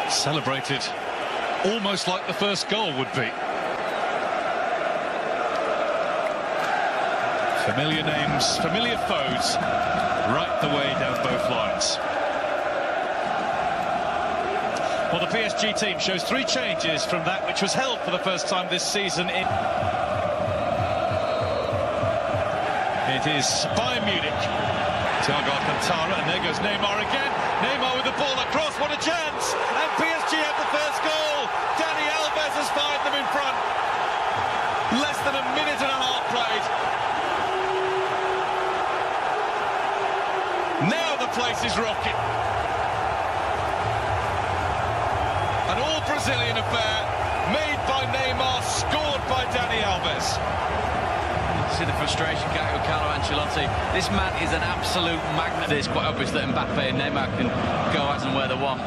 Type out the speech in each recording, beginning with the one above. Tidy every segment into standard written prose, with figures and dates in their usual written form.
Celebrated almost like the first goal would be. Familiar names, familiar foes, right the way down both lines. Well, the PSG team shows 3 changes from that which was held for the first time this season in... It is Bayern Munich. Thiago Alcantara, and there goes Neymar again. Neymar with the ball across, what a chance! And PSG have the first goal! Dani Alves has fired them in front. Less than a minute and a half played. Now the place is rocking. An all-Brazilian affair, made by Neymar, scored by Dani Alves. See the frustration going with Carlo Ancelotti. This man is an absolute magnet. It's quite obvious that Mbappe and Neymar can go as and where they want.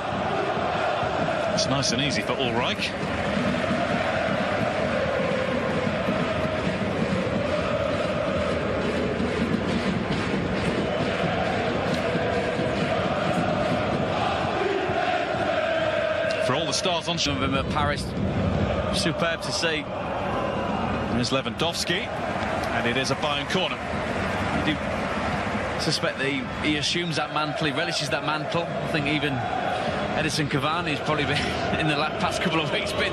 It's nice and easy for Ulreich. For all the stars on some of them at Paris, superb to see. There's Lewandowski. And it is a Bayern corner. I do suspect that he assumes that mantle, he relishes that mantle. I think even Edison Cavani has probably been, in the past couple of weeks, been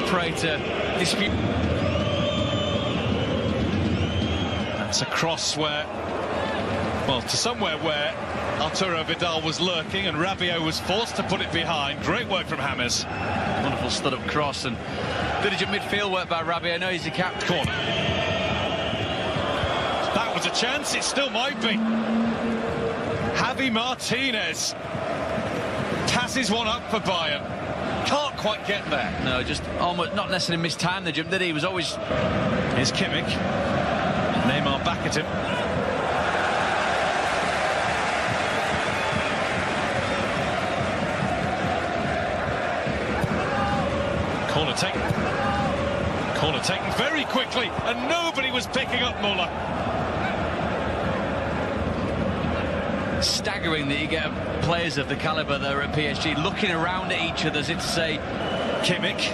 prey to dispute. That's a cross where, well, to somewhere where Arturo Vidal was lurking and Rabiot was forced to put it behind. Great work from James. Wonderful stud-up cross and diligent midfield work by Rabiot. I know he's a captain. Corner. That was a chance, it still might be. Javi Martinez passes one up for Bayern. Can't quite get there. No, just almost not necessarily missed time the jump, did he? He was always... Here's Kimmich. Neymar back at him. Corner taken very quickly, and nobody was picking up Muller. Staggering that you get players of the calibre that are at PSG looking around at each other as if to say... Kimmich.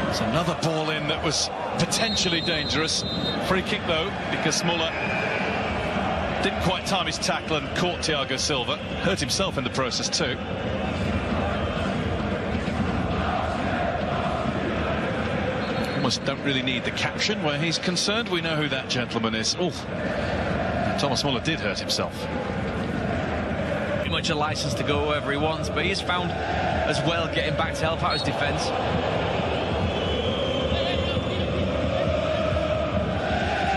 It's another ball in that was potentially dangerous. Free kick though, because Muller didn't quite time his tackle and caught Thiago Silva. Hurt himself in the process too. Almost don't really need the caption where he's concerned. We know who that gentleman is. Oh, Thomas Muller did hurt himself. Pretty much a license to go wherever he wants, but he's found as well getting back to help out his defence.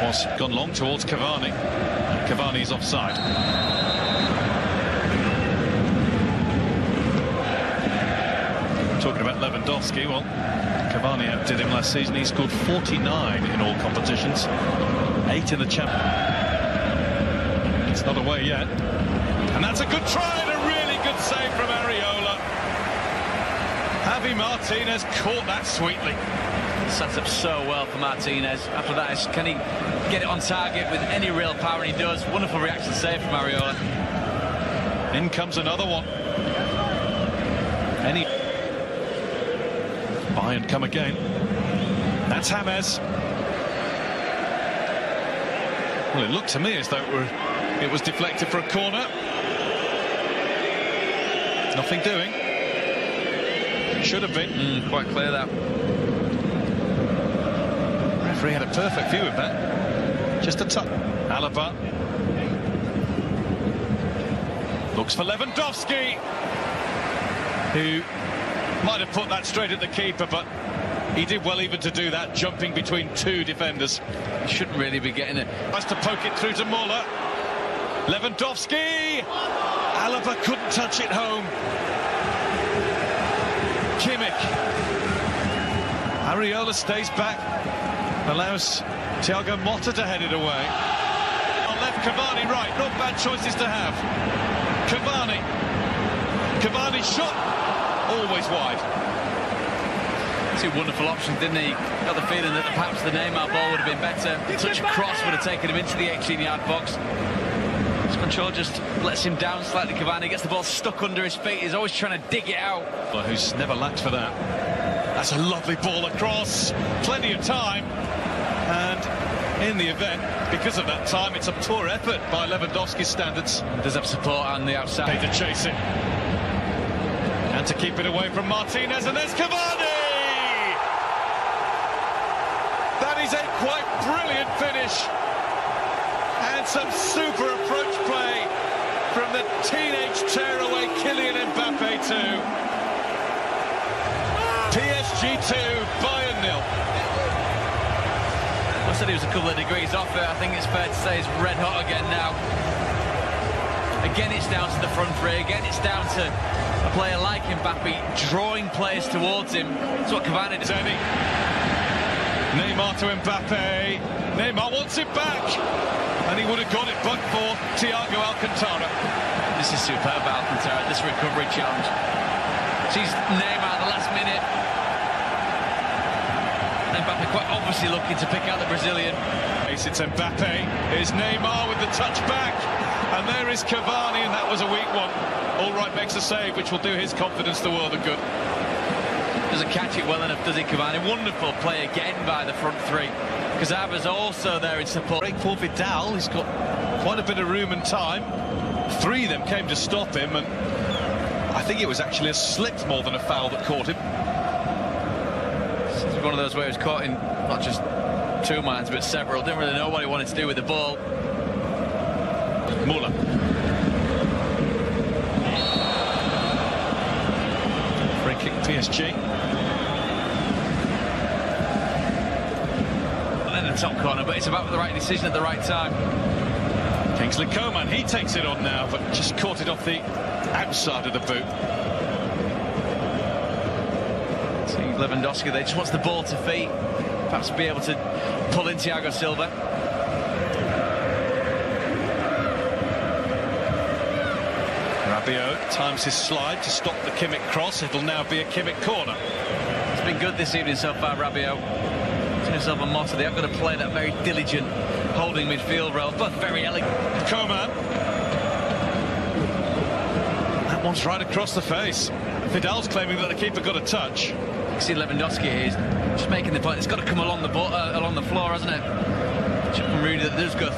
Was gone long towards Cavani. Cavani's offside. Talking about Lewandowski, well, Cavani outdid him last season. He scored 49 in all competitions, 8 in the Champions. It's not away yet. And that's a good try and a really good save from Areola. Javi Martinez caught that sweetly. Sets up so well for Martinez. After that, can he get it on target with any real power? And he does. Wonderful reaction save from Areola. In comes another one. Bayern come again. That's James. Well, it looked to me as though it was deflected for a corner. Nothing doing. Should have been. Quite clear that. Referee had a perfect view of that. Just a touch. Alaba looks for Lewandowski, who might have put that straight at the keeper, but he did well even to do that, jumping between 2 defenders. He shouldn't really be getting it. Has to poke it through to Muller. Lewandowski. Alaba couldn't touch it home. Kimmich. Areola stays back, allows Thiago Motta to head it away. On left, Cavani right. Not bad choices to have. Cavani shot. Always wide. 2 wonderful options, didn't he? Got the feeling that perhaps the Neymar ball would have been better. Such a cross would have taken him into the 18-yard box. It's Control just lets him down slightly. Cavani gets the ball stuck under his feet. He's always trying to dig it out. Well, who's never lacked for that. That's a lovely ball across. Plenty of time. And in the event, because of that time, it's a poor effort by Lewandowski's standards. Does have support on the outside. To chase it. And to keep it away from Martinez, and there's Cavani! That is a quite brilliant finish. And some super approach play from the teenage tearaway Kylian Mbappe too. PSG 2, Bayern 0. I said he was a couple of degrees off it. I think it's fair to say he's red hot again now. Again, it's down to the front three. Again, it's down to a player like Mbappe drawing players towards him. That's what Cavani did. Neymar to Mbappe. Neymar wants it back. And he would have got it but for Thiago Alcantara. This is superb, Alcantara, this recovery challenge. Sees Neymar at the last minute. Mbappe quite obviously looking to pick out the Brazilian. It's Mbappe. Here's Neymar with the touch back. And there is Cavani, and that was a weak one. All right, makes a save, which will do his confidence the world of good. Doesn't catch it well enough, does he, Cavani? Wonderful play again by the front three. Cazaba's also there in support. Break for Vidal. He's got quite a bit of room and time. Three of them came to stop him, and I think it was actually a slip more than a foul that caught him. It's one of those where he was caught in not just two minds, but several. Didn't really know what he wanted to do with the ball. Muller. Free kick PSG. In the top corner, but it's about the right decision at the right time. Kingsley Coman, he takes it on now, but just caught it off the outside of the boot. See Lewandowski, they just wants the ball to feet, perhaps be able to pull in Thiago Silva. Rabiot times his slide to stop the Kimmich cross. It'll now be a Kimmich corner. It's been good this evening so far, Rabiot. Himself a motto. They have got to play that very diligent holding midfield role, but very elegant. Coman. That one's right across the face. Vidal's claiming that the keeper got a touch. You see Lewandowski here, he's just making the point. It's got to come along the floor, hasn't it? Chip from Rudy that does go.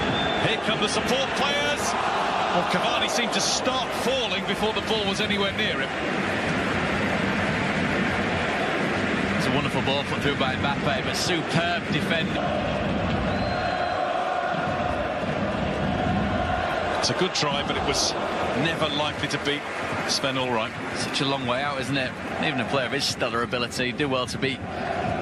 Here come the support players. Well, Cavani seemed to start falling before the ball was anywhere near him. It's a wonderful ball put through by Mbappe, but superb defending. It's a good try, but it was never likely to beat Sven all right. Such a long way out, isn't it? Even a player of his stellar ability do well to beat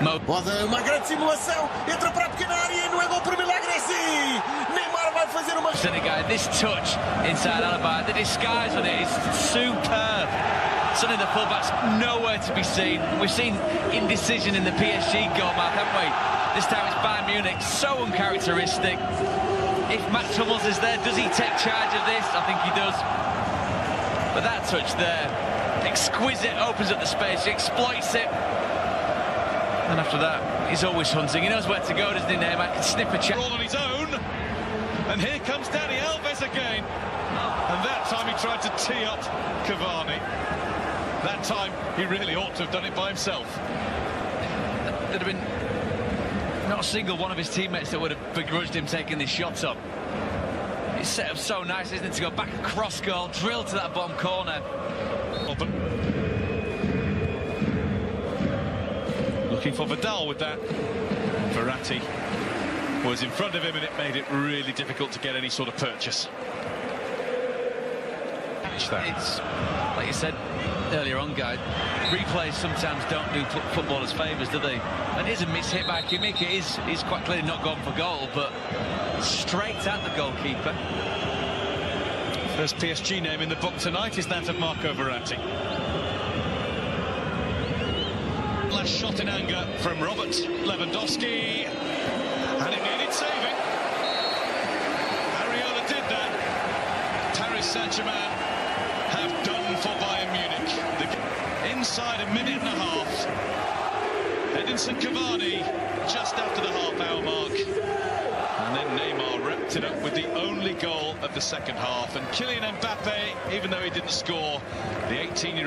Mo. Uma grande simulação, entra para a pequena área e não é gol por milagre, sim! Neymar vai fazer uma... Senegal, this touch inside Alaba, the disguise on it is superb. Suddenly the fullback's nowhere to be seen. We've seen indecision in the PSG goal mouth, haven't we? This time it's Bayern Munich, so uncharacteristic. If Max Hummels is there, does he take charge of this? I think he does. But that touch there, exquisite, opens up the space, he exploits it. And after that, he's always hunting. He knows where to go, doesn't he, Neymar? Can snip a check. All on his own. And here comes Dani Alves again. And that time he tried to tee up Cavani. That time he really ought to have done it by himself. There'd have been not a single one of his teammates that would have begrudged him taking this shot up. It's set up so nice, isn't it, to go back across goal, drill to that bottom corner. Looking for Vidal with that. Verratti was in front of him, and it made it really difficult to get any sort of purchase. It's, like you said earlier on, Guy, replays sometimes don't do footballers favours, do they? And it is a miss-hit by Kimmich. He's quite clearly not gone for goal, but straight at the goalkeeper. First PSG name in the book tonight is that of Marco Verratti. Last shot in anger from Robert Lewandowski, and it needed saving. Areola did that. Paris Saint-Germain have done for Bayern Munich. Inside a minute and a half. Edinson Cavani just after the half-hour mark. And then Neymar wrapped wrapped it up with the only goal of the second half. And Kylian Mbappe, even though he didn't score, the 18-year-old